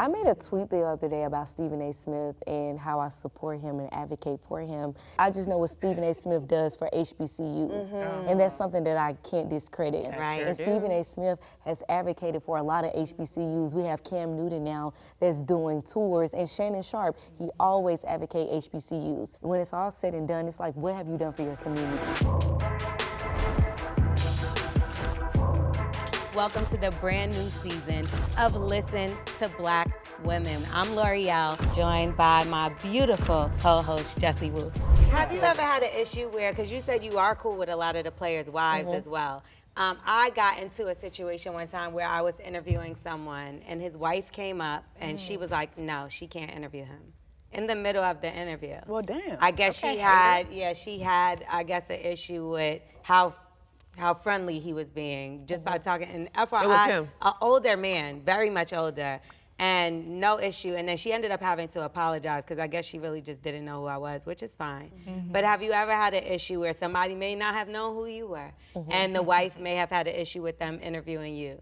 I made a tweet the other day about Stephen A. Smith and how I support him and advocate for him. I just know what Stephen A. Smith does for HBCUs, and that's something that I can't discredit. Right. And Stephen A. Smith has advocated for a lot of HBCUs. We have Cam Newton now that's doing tours, and Shannon Sharp, he always advocate HBCUs. When it's all said and done, it's like, what have you done for your community? Welcome to the brand new season of Listen to Black Women. I'm Lore'l, joined by my beautiful co-host, Jessie Woo. Have you ever had an issue where, because you said you are cool with a lot of the players' wives as well. I got into a situation one time where I was interviewing someone and his wife came up and she was like, no, she can't interview him. In the middle of the interview. Well, damn. I guess she had, I guess, an issue with how friendly he was being just by talking. And FYI, It was him. an older man, very much older, and no issue. And then she ended up having to apologize because I guess she really just didn't know who I was, which is fine. But have you ever had an issue where somebody may not have known who you were and the wife may have had an issue with them interviewing you?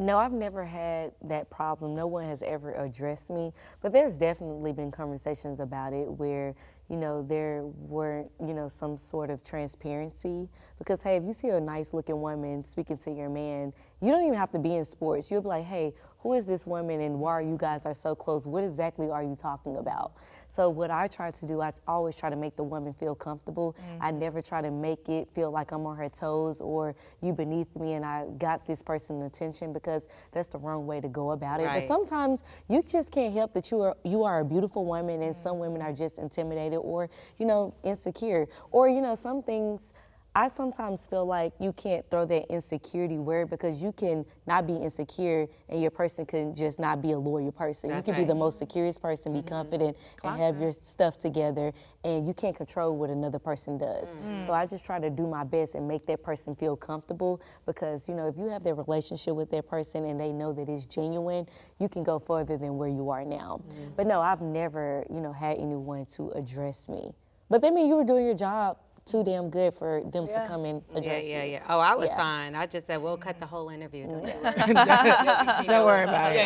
No, I've never had that problem. No one has ever addressed me, but there's definitely been conversations about it where, you know, there weren't, you know, some sort of transparency. Because, hey, if you see a nice looking woman speaking to your man, you don't even have to be in sports. You'll be like, hey, who is this woman and why are you guys are so close? What exactly are you talking about? So what I try to do, I always try to make the woman feel comfortable. I never try to make it feel like I'm on her toes or you beneath me and I got this person's attention, because that's the wrong way to go about it. Right. But sometimes you just can't help that you are a beautiful woman, and some women are just intimidated or, you know, insecure. Or, you know, some things, I sometimes feel like you can't throw that insecurity word, because you can not be insecure and your person can just not be a loyal person. That's you can be the right. most secure person, be confident, and have your stuff together, and you can't control what another person does. So I just try to do my best and make that person feel comfortable, because, you know, if you have that relationship with that person and they know that it's genuine, you can go further than where you are now. But no, I've never, you know, had anyone to address me. But that means you were doing your job too damn good for them to come and address you. Yeah. Oh, I was fine. I just said, we'll cut the whole interview. Don't worry about it. Don't worry about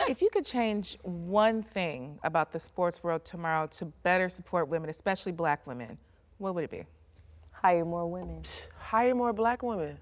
it. If you could change one thing about the sports world tomorrow to better support women, especially black women, what would it be? Hire more women. Hire more black women.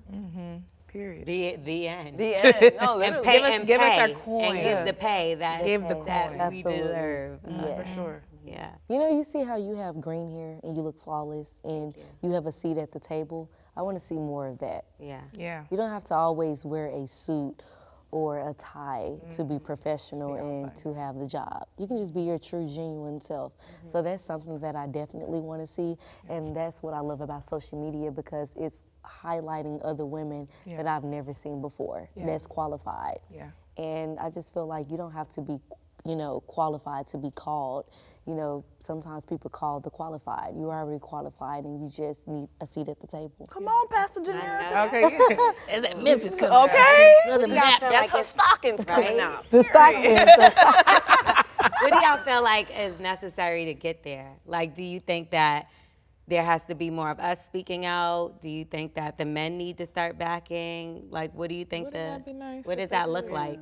Period. The end. The end. No, And literally. pay, Give us our and coin. give the pay that, Give the that coin. we Absolutely. deserve. Yes. For sure. Yeah. You know, you see how you have green hair and you look flawless and you have a seat at the table? I want to see more of that. Yeah. Yeah. You don't have to always wear a suit or a tie to be professional and to have the job. You can just be your true, genuine self. So that's something that I definitely want to see, and that's what I love about social media, because it's highlighting other women that I've never seen before that's qualified. Yeah. And I just feel like you don't have to be, you know, qualified to be called. You know, sometimes people call the qualified. You're already qualified and you just need a seat at the table. Come on, Pastor I know. Janerica. Okay, yeah. It's at Memphis coming Okay. That's her stockings coming out. The stockings. What do y'all feel like is necessary to get there? Like, do you think that there has to be more of us speaking out? Do you think that the men need to start backing? Like, what do you think Wouldn't that be nice what if does they that did? look like?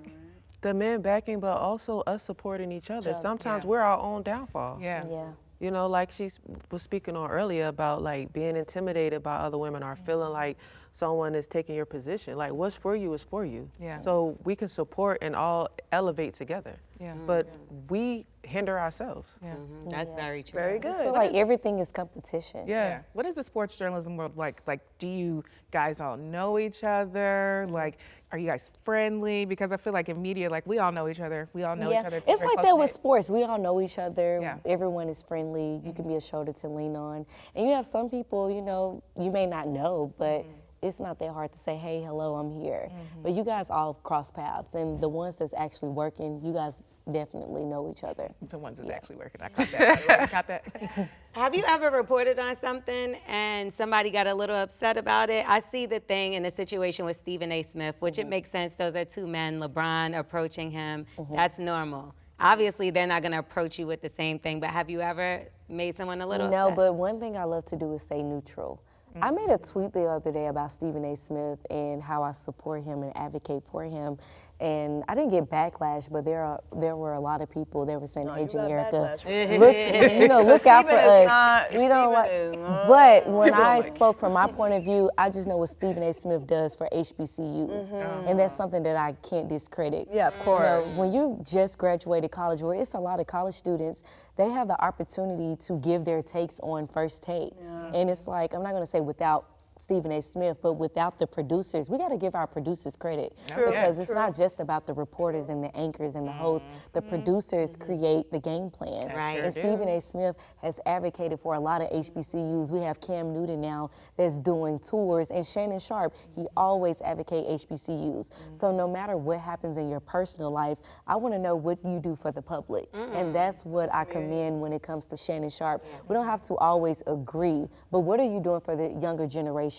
The men backing, but also us supporting each other. Sometimes we're our own downfall. Yeah. Yeah. You know, like she was speaking on earlier about like being intimidated by other women or feeling like someone is taking your position. Like, what's for you is for you. Yeah. So we can support and all elevate together. Yeah. But we hinder ourselves. Yeah. That's very true. Very I just good. feel like everything is competition. Yeah. What is the sports journalism world like? Like, do you guys all know each other? Like, are you guys friendly? Because I feel like in media, like, we all know each other. We all know each other. It's very like that close-knit. with sports. We all know each other. Yeah. Everyone is friendly. You can be a shoulder to lean on. And you have some people, you know, you may not know, but it's not that hard to say, hey, hello, I'm here. But you guys all cross paths. And the ones that's actually working, you guys definitely know each other. The ones that's actually working. I caught that. I caught that. Have you ever reported on something and somebody got a little upset about it? I see the thing in the situation with Stephen A. Smith, which it makes sense. Those are two men, LeBron approaching him. That's normal. Obviously, they're not going to approach you with the same thing, but have you ever made someone a little No, upset? but one thing I love to do is stay neutral. I made a tweet the other day about Stephen A. Smith and how I support him and advocate for him. And I didn't get backlash, but there were a lot of people that were saying, "Hey, you got Janerica, backlash. look out for Stephen is us." not- We don't like. Stephen is- But when I spoke from my point of view, I just know what Stephen A. Smith does for HBCUs, and that's something that I can't discredit. Yeah, of course. When you just graduated college, where it's a lot of college students, they have the opportunity to give their takes on First Take, and it's like, I'm not going to say without Stephen A. Smith, but without the producers, we got to give our producers credit, because it's not just about the reporters and the anchors and the hosts. The producers create the game plan. Right. And Stephen A. Smith has advocated for a lot of HBCUs. We have Cam Newton now that's doing tours, and Shannon Sharp, he always advocate HBCUs. So no matter what happens in your personal life, I want to know what you do for the public. And that's what I commend when it comes to Shannon Sharp. We don't have to always agree, but what are you doing for the younger generation?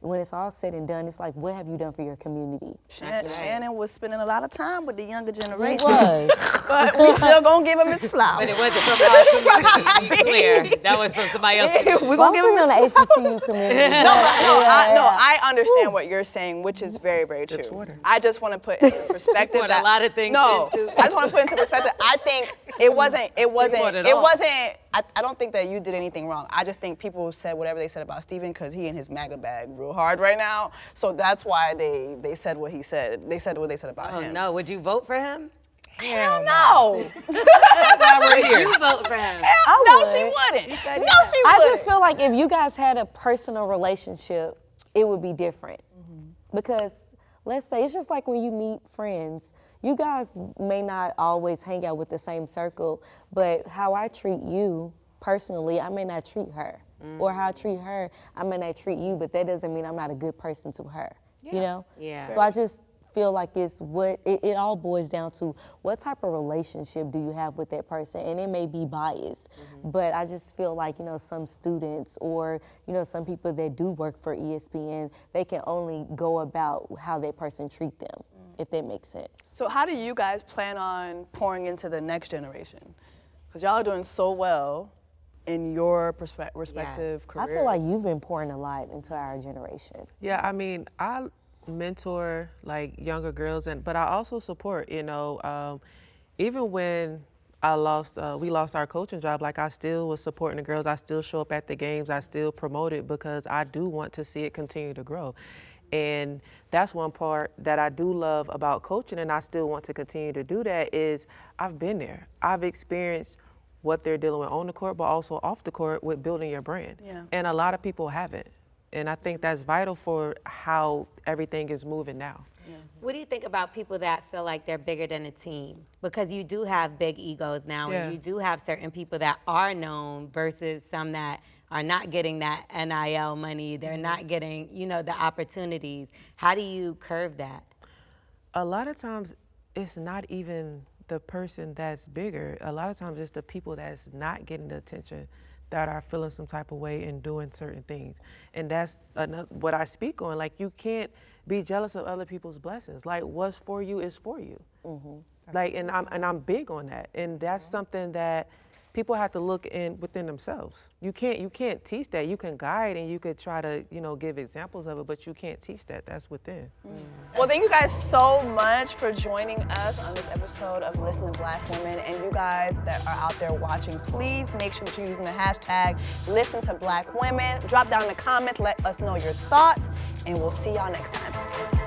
When it's all said and done, it's like, what have you done for your community? Shannon was spending a lot of time with the younger generation. He was. But we still gonna give him his flowers. But it wasn't from our community, to be clear. That was from somebody else. We're gonna give him on his the HBCU community. I understand what you're saying, which is very, very true. I just want to put into perspective put that a lot of things into. I just want to put into perspective. I think it wasn't. I don't think that you did anything wrong. I just think people said whatever they said about Stephen because he in his MAGA bag real hard right now. So that's why they said what he said. They said what they said about him. No, would you vote for him? Hell no. Would you vote for him? No, she wouldn't. No, she wouldn't. I just feel like if you guys had a personal relationship, it would be different. Because let's say it's just like when you meet friends, you guys may not always hang out with the same circle, but how I treat you personally, I may not treat her. Or how I treat her, I may not treat you, but that doesn't mean I'm not a good person to her. You know? Yeah. So I just feel like it's what it all boils down to, what type of relationship do you have with that person? And it may be biased, but I just feel like, some students or, some people that do work for ESPN, they can only go about how that person treat them, if that makes sense. So how do you guys plan on pouring into the next generation? Because y'all are doing so well in your respective careers. I feel like you've been pouring a lot into our generation. Yeah, I mean, I mentor like younger girls, but I also support, even when we lost our coaching job, like I still was supporting the girls. I still show up at the games. I still promote it because I do want to see it continue to grow. And that's one part that I do love about coaching, and I still want to continue to do that, is I've been there. I've experienced what they're dealing with on the court, but also off the court with building your brand. Yeah. And a lot of people haven't. And I think that's vital for how everything is moving now. Yeah. What do you think about people that feel like they're bigger than a team? Because you do have big egos now, and you do have certain people that are known versus some that are not getting that NIL money. They're not getting, the opportunities. How do you curve that? A lot of times it's not even the person that's bigger. A lot of times it's the people that's not getting the attention that are feeling some type of way and doing certain things. And that's what I speak on. Like, you can't be jealous of other people's blessings. Like, what's for you is for you. Like, and I'm big on that. And that's something that people have to look within themselves. You can't teach that. You can guide and you could try to, give examples of it, but you can't teach that. That's within. Well, thank you guys so much for joining us on this episode of Listen to Black Women. And you guys that are out there watching, please make sure that you're using the hashtag Listen to Black Women. Drop down in the comments, let us know your thoughts, and we'll see y'all next time.